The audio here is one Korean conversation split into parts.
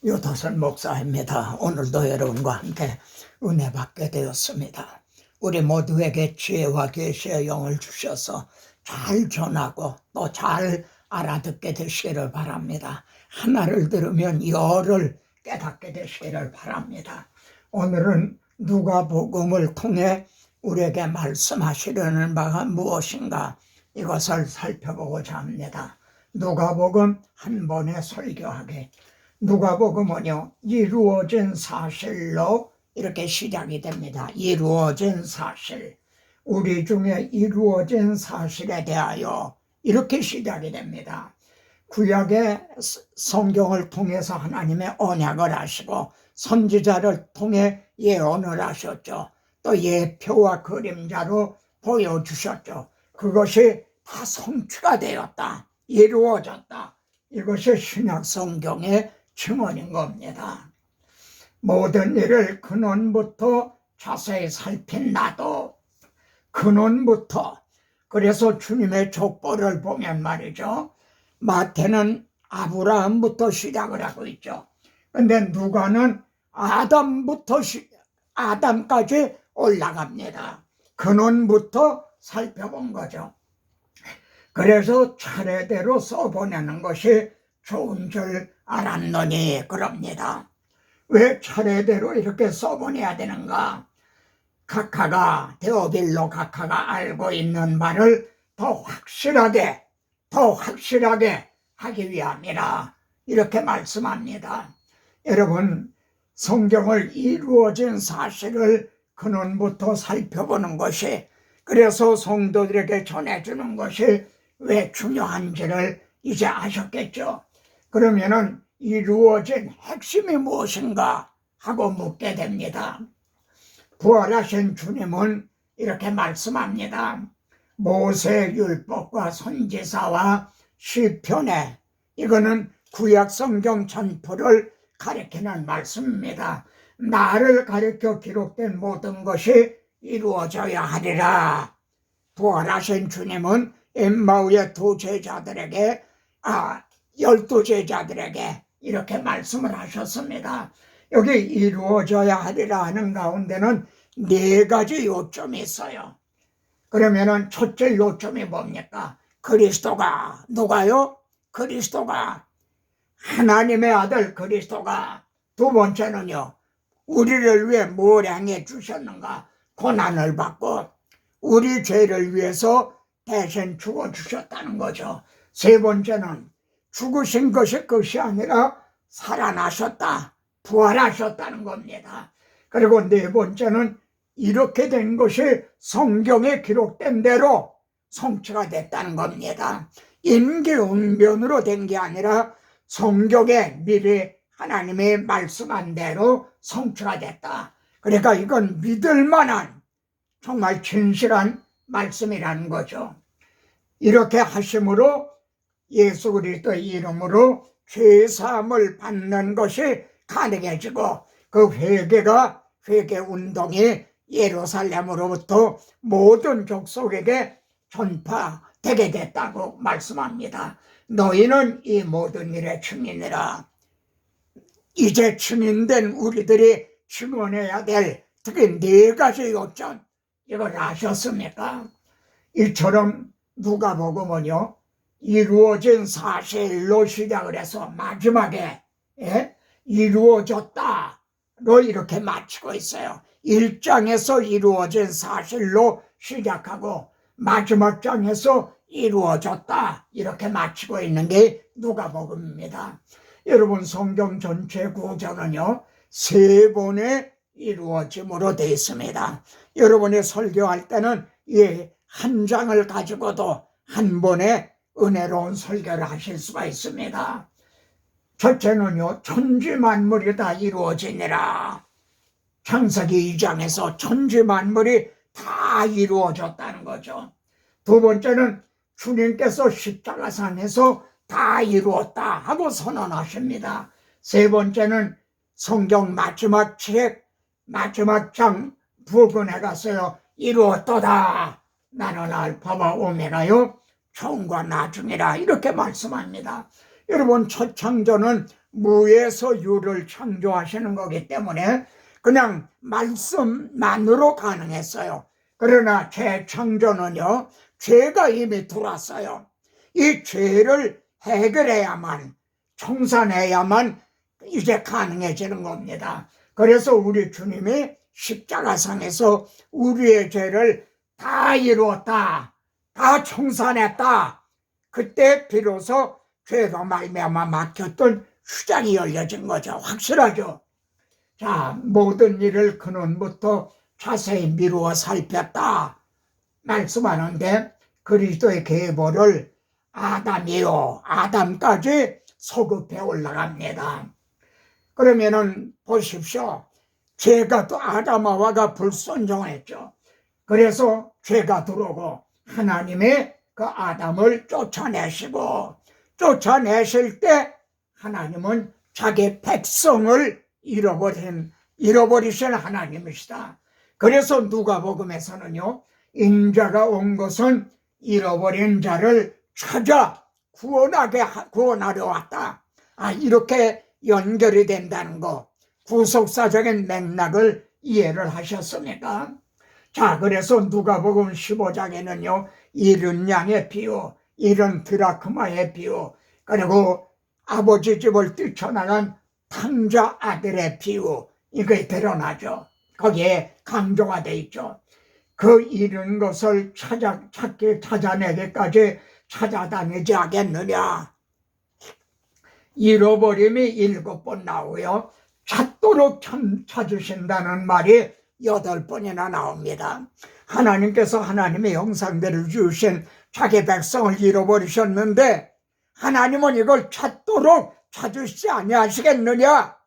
유도선 목사입니다. 오늘도 여러분과 함께 은혜 받게 되었습니다. 우리 모두에게 지혜와 계시의 영을 주셔서 잘 전하고 또 잘 알아듣게 되시기를 바랍니다. 하나를 들으면 열을 깨닫게 되시기를 바랍니다. 오늘은 누가복음을 통해 우리에게 말씀하시려는 바가 무엇인가 이것을 살펴보고자 합니다. 누가복음 한 번에 설교하게. 누가복음은요, 이루어진 사실로 이렇게 시작이 됩니다. 이루어진 사실. 우리 중에 이루어진 사실에 대하여 이렇게 시작이 됩니다. 구약의 성경을 통해서 하나님의 언약을 하시고 선지자를 통해 예언을 하셨죠. 또 예표와 그림자로 보여주셨죠. 그것이 다 성취가 되었다. 이루어졌다. 이것이 신약 성경의 증언인 겁니다. 모든 일을 근원부터 자세히 살핀 나도 근원부터, 그래서 주님의 족보를 보면 말이죠, 마태는 아브라함부터 시작을 하고 있죠. 근데 누가는 아담까지 올라갑니다. 근원부터 살펴본 거죠. 그래서 차례대로 써보내는 것이 좋은 줄 알았노니 그럽니다. 왜 차례대로 이렇게 써보내야 되는가? 각하가, 데오빌로 각하가 알고 있는 바를 더 확실하게 하기 위함이라 이렇게 말씀합니다. 여러분, 성경을 이루어진 사실을 근원부터 살펴보는 것이, 그래서 성도들에게 전해주는 것이 왜 중요한지를 이제 아셨겠죠? 그러면은 이루어진 핵심이 무엇인가 하고 묻게 됩니다. 부활하신 주님은 이렇게 말씀합니다. 모세 율법과 선지자와 시편에, 이거는 구약 성경 전부를 가리키는 말씀입니다. 나를 가리켜 기록된 모든 것이 이루어져야 하리라. 부활하신 주님은 엠마오의 12제자들에게 이렇게 말씀을 하셨습니다. 여기 이루어져야 하리라 하는 가운데는 4가지 요점이 있어요. 그러면은 첫째 요점이 뭡니까? 그리스도가, 누가요? 그리스도가, 하나님의 아들 그리스도가. 두 번째는요, 우리를 위해 뭘 행해 주셨는가? 고난을 받고 우리 죄를 위해서 대신 죽어주셨다는 거죠. 세 번째는 죽으신 것이 끝이 아니라 살아나셨다, 부활하셨다는 겁니다. 그리고 네 번째는 이렇게 된 것이 성경에 기록된 대로 성취가 됐다는 겁니다. 임기응변으로 된 게 아니라 성경에 미리 하나님이 말씀한 대로 성취가 됐다. 그러니까 이건 믿을 만한 정말 진실한 말씀이라는 거죠. 이렇게 하심으로 예수 그리스도의 이름으로 죄사함을 받는 것이 가능해지고, 그 회개 운동이 예루살렘으로부터 모든 족속에게 전파되게 됐다고 말씀합니다. 너희는 이 모든 일의 증인이라. 이제 증인된 우리들이 증언해야 될 특히 4가지 요점, 이걸 아셨습니까? 이처럼 누가복음은요, 이루어진 사실로 시작을 해서 마지막에 이루어졌다로 이렇게 마치고 있어요. 1장에서 이루어진 사실로 시작하고 마지막 장에서 이루어졌다 이렇게 마치고 있는 게 누가복음입니다. 여러분, 성경 전체 구조는요 3번에 이루어짐으로 되어 있습니다. 여러분이 설교할 때는 이 한 장을 가지고도 한 번에 은혜로운 설교를 하실 수가 있습니다. 첫째는요, 천지만물이 다 이루어지니라. 창세기 2장에서 천지만물이 다 이루어졌다는 거죠. 두 번째는 주님께서 십자가상에서 다 이루었다 하고 선언하십니다. 세 번째는 성경 마지막 장 부근에 가서요, 이루었도다. 나는 알파와 오메가요, 처음과 나중이라 이렇게 말씀합니다. 여러분, 첫 창조는 무에서 유를 창조하시는 거기 때문에 그냥 말씀만으로 가능했어요. 그러나 재창조는요, 죄가 이미 들어왔어요. 이 죄를 해결해야만, 청산해야만 이제 가능해지는 겁니다. 그래서 우리 주님이 십자가상에서 우리의 죄를 다 이루었다, 다 청산했다. 그때 비로소 죄로 말미암아 막혔던 휴장이 열려진 거죠. 확실하죠. 자, 모든 일을 근원부터 자세히 미루어 살폈다 말씀하는데, 그리스도의 계보를 아담이요, 아담까지 소급해 올라갑니다. 그러면은 보십시오. 죄가 또 아담아와가 불순종했죠. 그래서 죄가 들어오고 하나님이 그 아담을 쫓아내실 때 하나님은 자기 백성을 잃어버리신 하나님이시다. 그래서 누가복음에서는요, 인자가 온 것은 잃어버린 자를 찾아 구원하려 왔다. 이렇게 연결이 된다는 거, 구속사적인 맥락을 이해를 하셨습니까? 자, 그래서 누가복음 15장에는요, 잃은 양의 비유, 잃은 드라크마의 비유, 그리고 아버지 집을 뛰쳐나간 탕자 아들의 비유, 이게 드러나죠. 거기에 강조가 돼 있죠. 그 잃은 것을 찾아내기까지 찾아다니지 않겠느냐. 잃어버림이 7번 나오고요, 찾도록 찾으신다는 말이 8번이나 나옵니다. 하나님께서 하나님의 형상대로 주신 자기 백성을 잃어버리셨는데 하나님은 이걸 찾도록 찾으시지 아니하시겠느냐,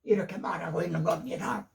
이렇게 말하고 있는 겁니다.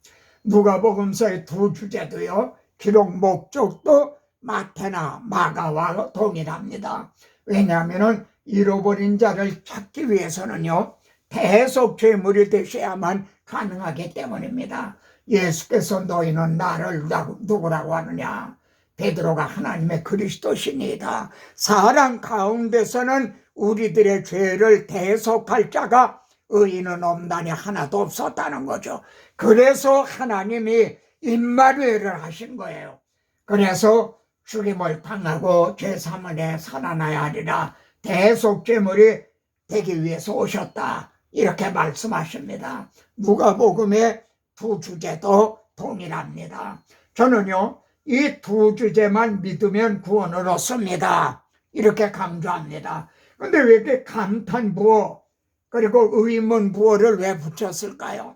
누가복음서의 두 주제도요, 기록 목적도 마태나 마가와 동일합니다. 왜냐하면 잃어버린 자를 찾기 위해서는요, 대속 죄물이 되셔야만 가능하기 때문입니다. 예수께서 너희는 나를 누구라고 하느냐? 베드로가 하나님의 그리스도시니이다. 사람 가운데서는 우리들의 죄를 대속할 자가 의인은 없나니 하나도 없었다는 거죠. 그래서 하나님이 임마누엘을 하신 거예요. 그래서 죽임을 당하고 제3일에 살아나야 하리라, 대속죄물이 되기 위해서 오셨다, 이렇게 말씀하십니다. 누가복음의 두 주제도 동일합니다. 저는요, 이 두 주제만 믿으면 구원을 얻습니다, 이렇게 강조합니다. 근데 왜 이렇게 감탄부어 그리고 의문부어를 왜 붙였을까요?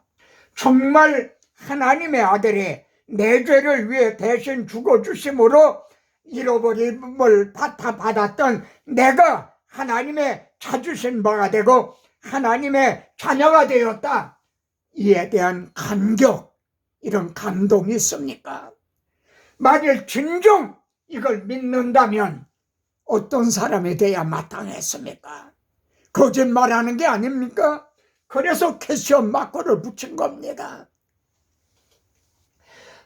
정말 하나님의 아들이 내 죄를 위해 대신 죽어주심으로 잃어버림을 받았던 내가 하나님의 찾으신 바가 되고 하나님의 자녀가 되었다, 이에 대한 감격, 이런 감동이 있습니까? 만일 진정 이걸 믿는다면 어떤 사람이 돼야 마땅했습니까? 거짓말하는 게 아닙니까? 그래서 캐시온 마크를 붙인 겁니다.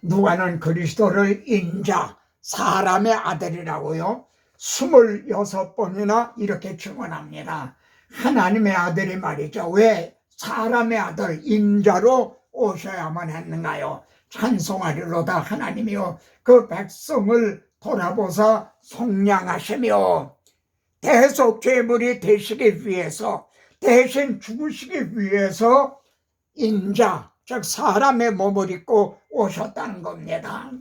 누가는 그리스도를 인자, 사람의 아들이라고요 26번이나 이렇게 증언합니다. 하나님의 아들이 말이죠. 왜 사람의 아들 인자로 오셔야만 했는가요? 찬송하리로다 하나님이요 그 백성을 돌아보사 속량하시며 대속 죄물이 되시기 위해서, 대신 죽으시기 위해서 인자, 즉 사람의 몸을 입고 오셨다는 겁니다.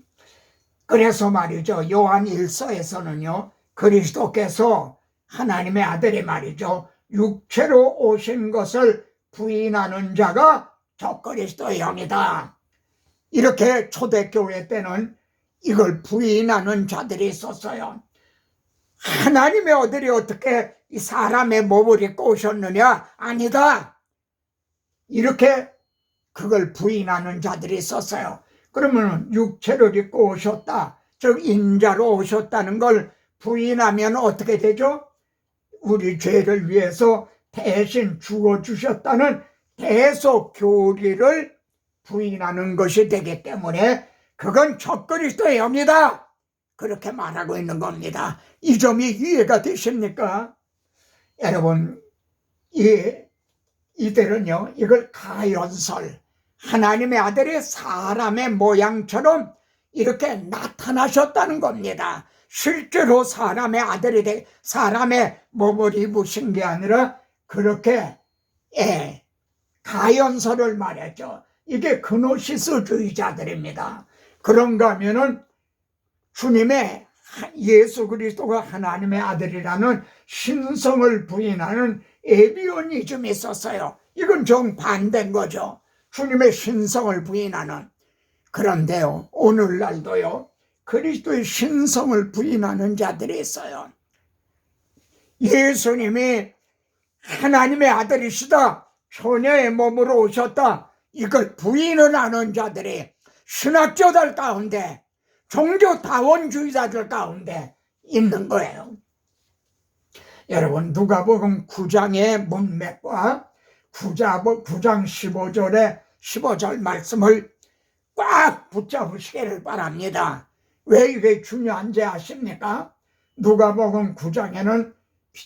그래서 말이죠, 요한 1서에서는요 그리스도께서 하나님의 아들이 말이죠, 육체로 오신 것을 부인하는 자가 저 그리스도의 영이다, 이렇게 초대교회 때는 이걸 부인하는 자들이 있었어요. 하나님의 아들이 어떻게 이 사람의 몸을 입고 오셨느냐? 아니다, 이렇게 그걸 부인하는 자들이 있었어요. 그러면 육체를 입고 오셨다, 즉 인자로 오셨다는 걸 부인하면 어떻게 되죠? 우리 죄를 위해서 대신 죽어주셨다는 대속 교리를 부인하는 것이 되기 때문에 그건 적그리스도의 영이다, 그렇게 말하고 있는 겁니다. 이 점이 이해가 되십니까? 여러분, 이 이들은요, 이걸 가연설, 하나님의 아들이 사람의 모양처럼 이렇게 나타나셨다는 겁니다. 실제로 사람의 아들이 사람의 몸을 입으신 게 아니라 그렇게 가연설을 말했죠. 이게 그노시스주의자들입니다. 그런가 하면은 주님의 예수 그리스도가 하나님의 아들이라는 신성을 부인하는 에비오니즘이 있었어요. 이건 정반대인 거죠. 주님의 신성을 부인하는. 그런데요, 오늘날도요, 그리스도의 신성을 부인하는 자들이 있어요. 예수님이 하나님의 아들이시다, 처녀의 몸으로 오셨다, 이걸 부인을 하는 자들이 신학자들 가운데, 종교다원주의자들 가운데 있는 거예요. 여러분, 누가복음 9장의 문맥과 9장 15절 말씀을 꽉 붙잡으시기를 바랍니다. 왜 이게 중요한지 아십니까? 누가복음 9장에는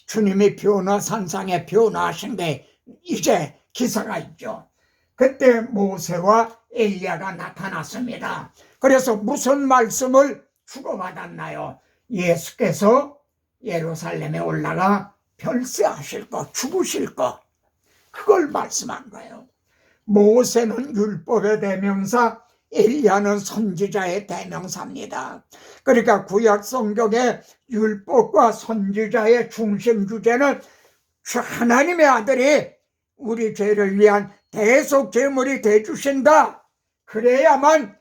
주님이 산상에 변화하신 게 이제 기사가 있죠. 그때 모세와 엘리야가 나타났습니다. 그래서 무슨 말씀을 주고받았나요? 예수께서 예루살렘에 올라가 별세하실 것, 죽으실 것, 그걸 말씀한 거예요. 모세는 율법의 대명사, 엘리야는 선지자의 대명사입니다. 그러니까 구약 성경의 율법과 선지자의 중심 주제는 하나님의 아들이 우리 죄를 위한 대속 제물이 되주신다. 그래야만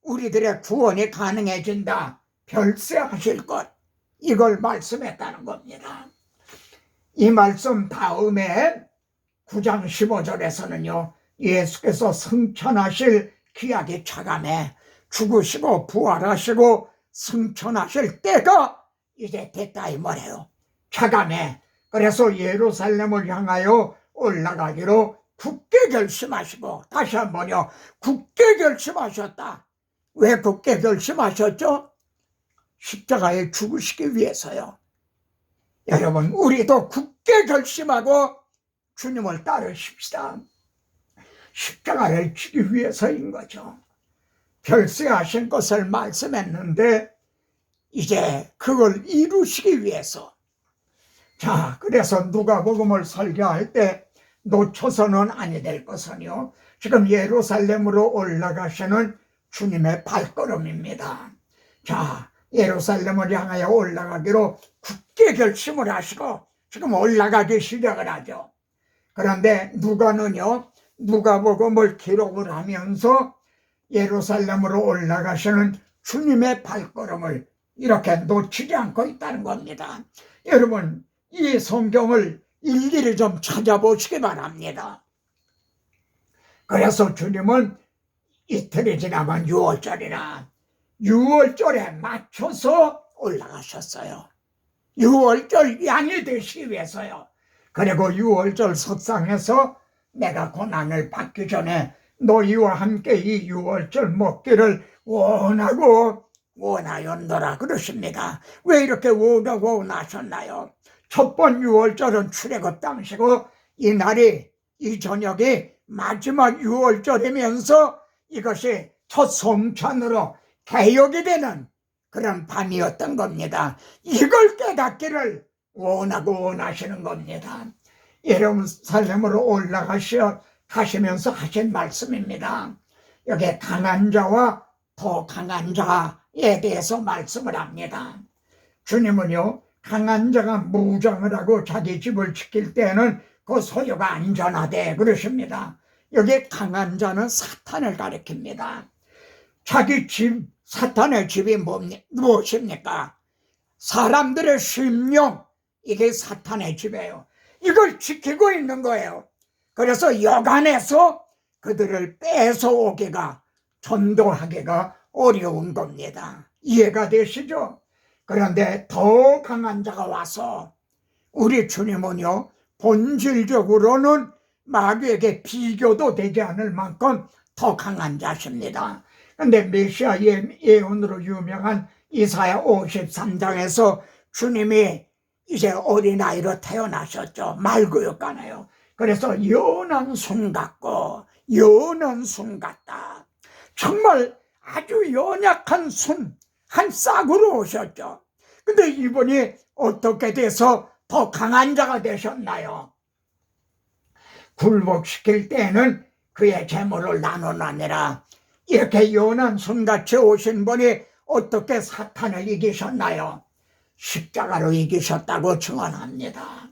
우리들의 구원이 가능해진다. 별세하실 것, 이걸 말씀했다는 겁니다. 이 말씀 다음에 9장 15절에서는요, 예수께서 승천하실 기약이 차감해 죽으시고 부활하시고 승천하실 때가 이제 됐다 이 말이에요. 차감해. 그래서 예루살렘을 향하여 올라가기로 굳게 결심하시고, 다시 한번요, 굳게 결심하셨다. 왜 굳게 결심하셨죠? 십자가에 죽으시기 위해서요. 여러분, 우리도 굳게 결심하고 주님을 따르십시다. 십자가를 지기 위해서인 거죠. 별세하신 것을 말씀했는데 이제 그걸 이루시기 위해서. 자, 그래서 누가복음을 설교할 때 놓쳐서는 아니 될 것은요, 지금 예루살렘으로 올라가시는 주님의 발걸음입니다. 자, 예루살렘을 향하여 올라가기로 굳게 결심을 하시고 지금 올라가기 시작을 하죠. 그런데 누가복음을 기록을 하면서 예루살렘으로 올라가시는 주님의 발걸음을 이렇게 놓치지 않고 있다는 겁니다. 여러분, 이 성경을 일일이 좀 찾아보시기 바랍니다. 그래서 주님은 이틀이 지나면 6월절이라 6월절에 맞춰서 올라가셨어요. 6월절 양이 되시기 위해서요. 그리고 6월절 석상에서 내가 고난을 받기 전에 너희와 함께 이 6월절 먹기를 원하였노라 그러십니다. 왜 이렇게 원하셨나요? 첫 번 6월절은 출애굽 당시고 이 저녁이 마지막 6월절이면서 이것이 첫 성찬으로 개혁이 되는 그런 밤이었던 겁니다. 이걸 깨닫기를 원하시는 겁니다. 예루살렘으로 가시면서 하신 말씀입니다. 여기 강한 자와 더 강한 자에 대해서 말씀을 합니다. 주님은요, 강한 자가 무장을 하고 자기 집을 지킬 때는 그 소유가 안전하대 그러십니다. 여기 강한 자는 사탄을 가리킵니다. 자기 집, 사탄의 집이 무엇입니까? 사람들의 심령, 이게 사탄의 집이에요. 이걸 지키고 있는 거예요. 그래서 여간에서 그들을 뺏어오기가, 전도하기가 어려운 겁니다. 이해가 되시죠? 그런데 더 강한 자가 와서 우리 주님은요, 본질적으로는 마귀에게 비교도 되지 않을 만큼 더 강한 자십니다. 그런데 메시아 예언으로 유명한 이사야 53장에서 주님이 이제 어린아이로 태어나셨죠. 말구육가네요. 그래서 연한 순 같고 연한 순 같다. 정말 아주 연약한 순, 한 싹으로 오셨죠. 근데 이분이 어떻게 돼서 더 강한 자가 되셨나요? 굴복시킬 때는 그의 재물을 나눠나니라. 이렇게 연한 순같이 오신 분이 어떻게 사탄을 이기셨나요? 십자가로 이기셨다고 증언합니다.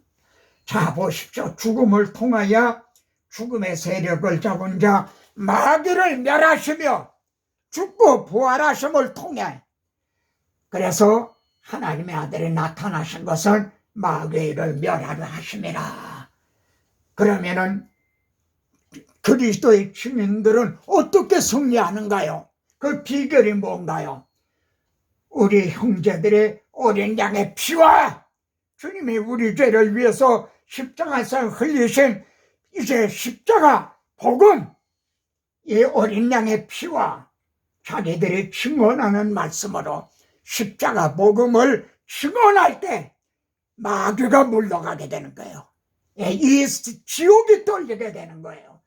자, 보십시오. 죽음을 통하여 죽음의 세력을 잡은 자 마귀를 멸하시며 죽고 부활하심을 통해, 그래서 하나님의 아들이 나타나신 것은 마귀를 멸하려 하심이라. 그러면은 그리스도의 증인들은 어떻게 승리하는가요? 그 비결이 뭔가요? 우리 형제들의 어린 양의 피와 주님이 우리 죄를 위해서 십자가에서 흘리신 이제 십자가 복음, 이 어린 양의 피와 자기들이 증언하는 말씀으로 십자가 복음을 증언할 때 마귀가 물러가게 되는 거예요. 이 지옥이 뚫리게 되는 거예요.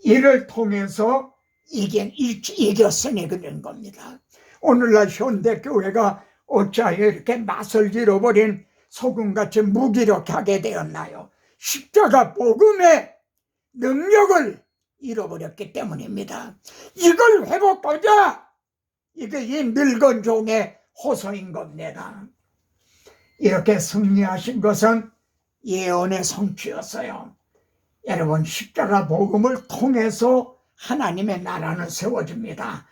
이를 통해서 이겼으니 그런 겁니다. 오늘날 현대교회가 어찌하여 이렇게 맛을 잃어버린 소금같이 무기력하게 되었나요? 십자가 복음의 능력을 잃어버렸기 때문입니다. 이걸 회복하자! 이게 이 늙은 종의 호소인 겁니다. 이렇게 승리하신 것은 예언의 성취였어요. 여러분, 십자가 복음을 통해서 하나님의 나라는 세워집니다.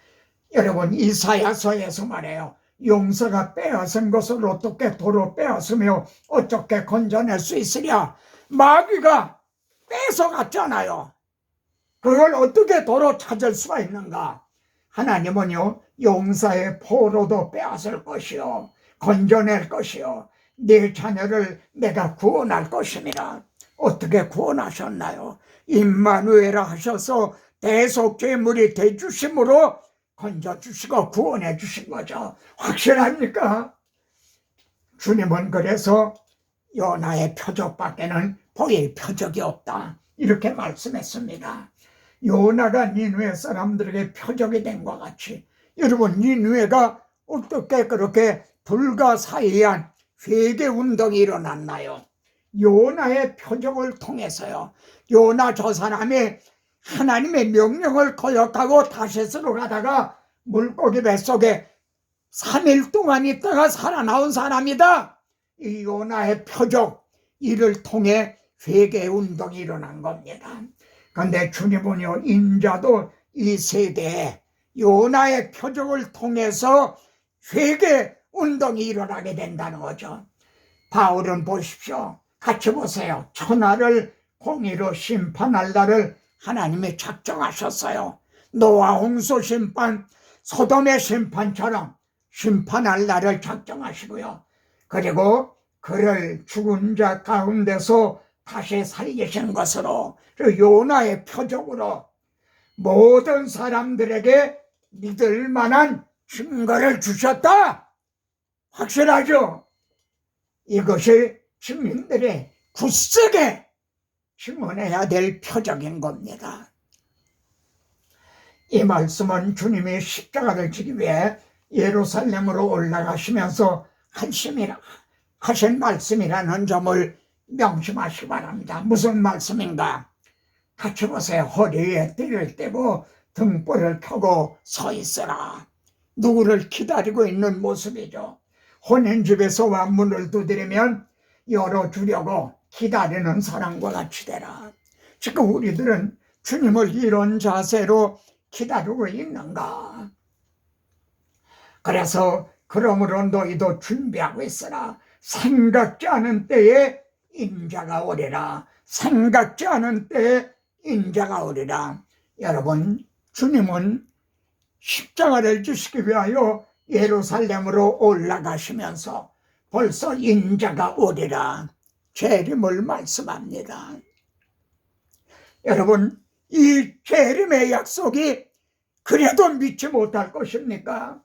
여러분, 이사야서에서 말해요. 용서가 빼앗은 것을 어떻게 도로 빼앗으며 어떻게 건져낼 수 있으랴. 마귀가 뺏어갔잖아요. 그걸 어떻게 도로 찾을 수가 있는가? 하나님은요, 용사의 포로도 빼앗을 것이요 건져낼 것이요 네 자녀를 내가 구원할 것입니다. 어떻게 구원하셨나요? 임마누엘아 하셔서 대속죄물이 되주심으로 건져주시고 구원해 주신 거죠. 확실합니까? 주님은 그래서 요나의 표적밖에는 보일 표적이 없다, 이렇게 말씀했습니다. 요나가 니느웨 사람들에게 표적이 된 것 같이, 여러분, 니느웨가 어떻게 그렇게 불가사의한 회개 운동이 일어났나요? 요나의 표적을 통해서요. 요나 저 사람이 하나님의 명령을 거역하고 다시스로 가다가 물고기 뱃속에 3일 동안 있다가 살아나온 사람이다. 이 요나의 표적, 이를 통해 회개 운동이 일어난 겁니다. 그런데 주님은요, 인자도 이 세대에 요나의 표적을 통해서 회개 운동이 일어나게 된다는 거죠. 바울은 보십시오. 같이 보세요. 천하를 공의로 심판할 날을 하나님이 작정하셨어요. 노아 홍수 심판, 소돔의 심판처럼 심판할 날을 작정하시고요. 그리고 그를 죽은 자 가운데서 다시 살리신 것으로, 그 요나의 표적으로 모든 사람들에게 믿을 만한 증거를 주셨다. 확실하죠? 이것이 주민들의 굳세게 증언해야 될 표적인 겁니다. 이 말씀은 주님이 십자가를 지기 위해 예루살렘으로 올라가시면서 하신 말씀이라는 점을 명심하시기 바랍니다. 무슨 말씀인가? 같이 보세요. 허리에 띠를 떼고 등불을 켜고 서 있어라. 누구를 기다리고 있는 모습이죠. 혼인집에서 문을 두드리면 열어주려고 기다리는 사람과 같이 되라. 지금 우리들은 주님을 이런 자세로 기다리고 있는가? 그래서 그러므로 너희도 준비하고 있으라. 생각지 않은 때에 인자가 오리라. 생각지 않은 때에 인자가 오리라. 여러분, 주님은 십자가를 지시기 위하여 예루살렘으로 올라가시면서 벌써 인자가 오리라 재림을 말씀합니다. 여러분, 이 재림의 약속이 그래도 믿지 못할 것입니까?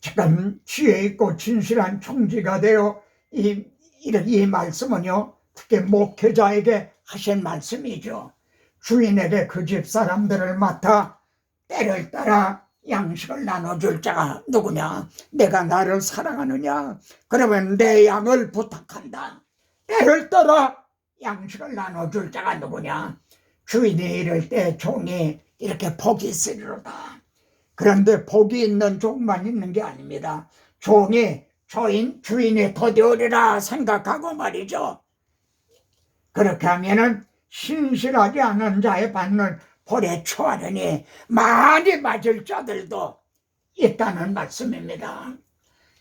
지금 지혜 있고 진실한 총지가 되어 이 이 말씀은요, 특히 목회자에게 하신 말씀이죠. 주인에게 그 집 사람들을 맡아 때를 따라 양식을 나눠줄 자가 누구냐? 내가 나를 사랑하느냐? 그러면 내 양을 부탁한다. 때를 따라 양식을 나눠줄 자가 누구냐? 주인이 이럴 때 종이 이렇게 복이 있으리로다. 그런데 복이 있는 종만 있는 게 아닙니다. 종이 주인이 더디오리라 생각하고 말이죠. 그렇게 하면은 신실하지 않은 자의 받는 벌에 처하려니 많이 맞을 자들도 있다는 말씀입니다.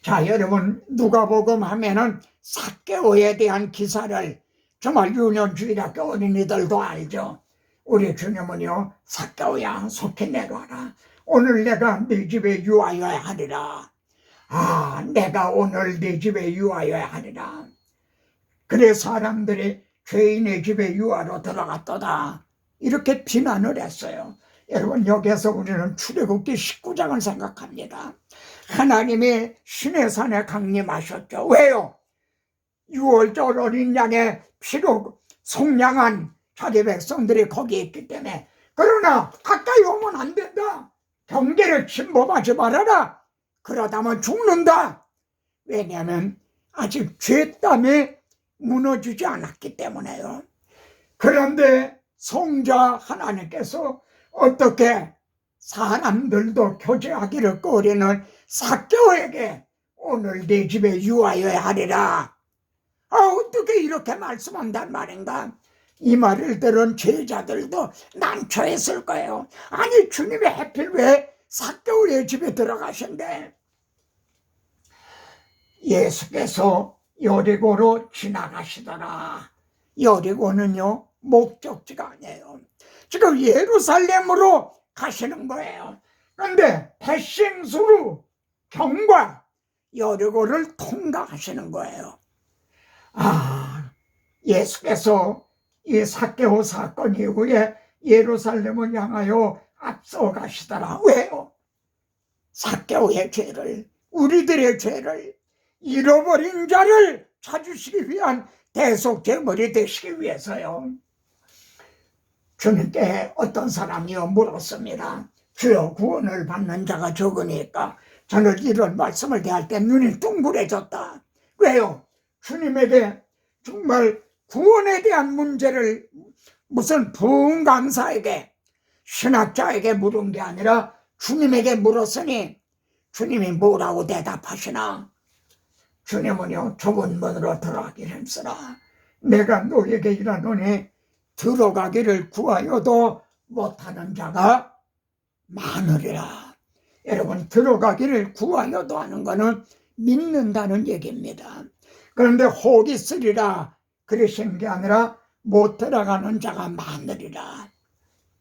자, 여러분, 누가복음 하면은 삭개오에 대한 기사를 정말 유년주일학교 어린이들도 알죠. 우리 주님은요, 삭개오야 속히 내려와라. 오늘 내가 네 집에 유하여야 하리라. 아, 내가 오늘 네 집에 유하여야 하리라. 그래 사람들이 죄인의 집에 유하로 들어갔도다. 이렇게 비난을 했어요. 여러분, 여기에서 우리는 출애굽기 19장을 생각합니다. 하나님이 시내 산에 강림하셨죠. 왜요? 6월절 어린 양의 피로 속량한 자기 백성들이 거기 있기 때문에. 그러나 가까이 오면 안 된다. 경계를 침범하지 말아라. 그러다면 죽는다. 왜냐하면 아직 죄땀이 무너지지 않았기 때문에요. 그런데 성자 하나님께서 어떻게 사람들도 교제하기를 꺼리는 삭개오에게 오늘 내 집에 유하여야 하리라. 어떻게 이렇게 말씀한단 말인가? 이 말을 들은 제자들도 난처했을 거예요. 아니, 주님이 하필 왜 삭개오의 집에 들어가신대? 예수께서 여리고로 지나가시더라. 여리고는요, 목적지가 아니에요. 지금 예루살렘으로 가시는 거예요. 그런데 백신수로 경과 여리고를 통과하시는 거예요. 아, 예수께서 이 삭개오 사건 이후에 예루살렘을 향하여 앞서 가시더라. 왜요? 삭개오의 죄를, 우리들의 죄를, 잃어버린 자를 찾으시기 위한 대속제물이 되시기 위해서요. 주님께 어떤 사람이요 물었습니다. 주여, 구원을 받는 자가 적으니까 저는 이런 말씀을 대할 때 눈이 둥그레졌다. 왜요? 주님에게 정말 구원에 대한 문제를 무슨 부흥강사에게, 신학자에게 물은 게 아니라 주님에게 물었으니 주님이 뭐라고 대답하시나? 주님은요, 좁은 문으로 들어가기를 힘쓰라. 내가 너에게 이르노니 들어가기를 구하여도 못하는 자가 많으리라. 여러분, 들어가기를 구하여도 하는 것은 믿는다는 얘기입니다. 그런데 혹이 쓰리라 그러신 게 아니라 못 들어가는 자가 많으리라.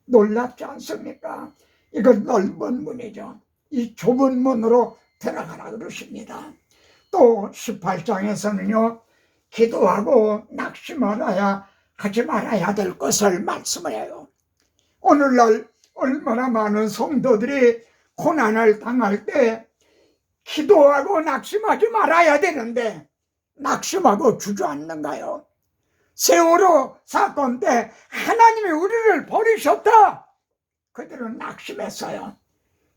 놀랍지 않습니까? 이건 넓은 문이죠. 이 좁은 문으로 들어가라 그러십니다. 또 18장에서는요, 기도하고 낙심하라야 하지 말아야 될 것을 말씀을 해요. 오늘날 얼마나 많은 성도들이 고난을 당할 때 기도하고 낙심하지 말아야 되는데 낙심하고 주저앉는가요? 세월호 사건 때 하나님이 우리를 버리셨다. 그들은 낙심했어요.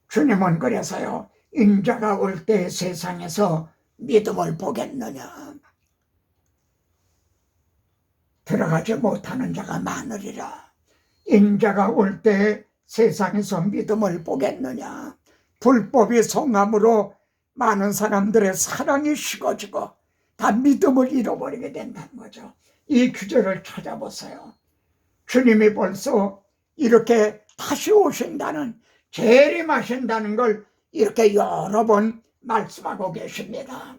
주님은 그래서요, 인자가 올 때 세상에서 믿음을 보겠느냐? 들어가지 못하는 자가 많으리라. 인자가 올 때 세상에서 믿음을 보겠느냐? 불법이 성함으로 많은 사람들의 사랑이 식어지고 다 믿음을 잃어버리게 된다는 거죠. 이 규절을 찾아보세요. 주님이 벌써 이렇게 다시 오신다는, 재림하신다는 걸 이렇게 여러 번 말씀하고 계십니다.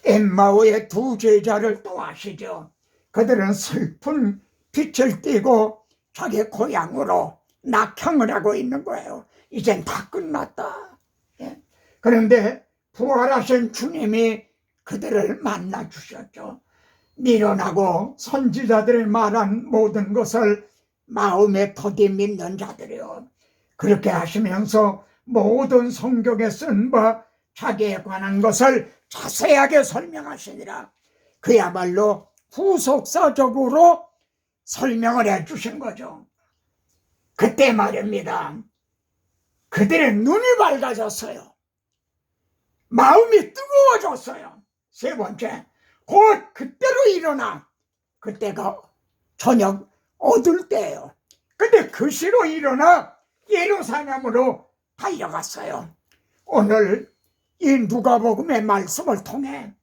엠마오의 두 제자를 또 아시죠? 그들은 슬픈 빛을 띠고 자기 고향으로 낙향을 하고 있는 거예요. 이젠 다 끝났다. 그런데 부활하신 주님이 그들을 만나 주셨죠. 미련하고 선지자들이 말한 모든 것을 마음에 더디 믿는 자들이요, 그렇게 하시면서 모든 성경에 쓴 바 자기에 관한 것을 자세하게 설명하시니라. 그야말로 후속사적으로 설명을 해주신 거죠. 그때 말입니다. 그들의 눈이 밝아졌어요. 마음이 뜨거워졌어요. 세 번째, 곧 그때로 일어나. 그때가 저녁 어둘 때예요. 근데 그 시로 일어나 예루살렘으로 달려갔어요. 오늘 이 누가복음의 말씀을 통해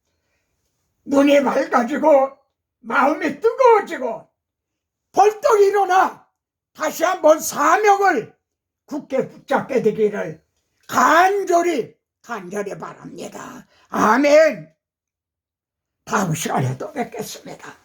눈이 맑아지고 마음이 뜨거워지고 벌떡 일어나 다시 한번 사명을 굳게 붙잡게 되기를 간절히 바랍니다. 아멘. 다음 시간에 또 뵙겠습니다.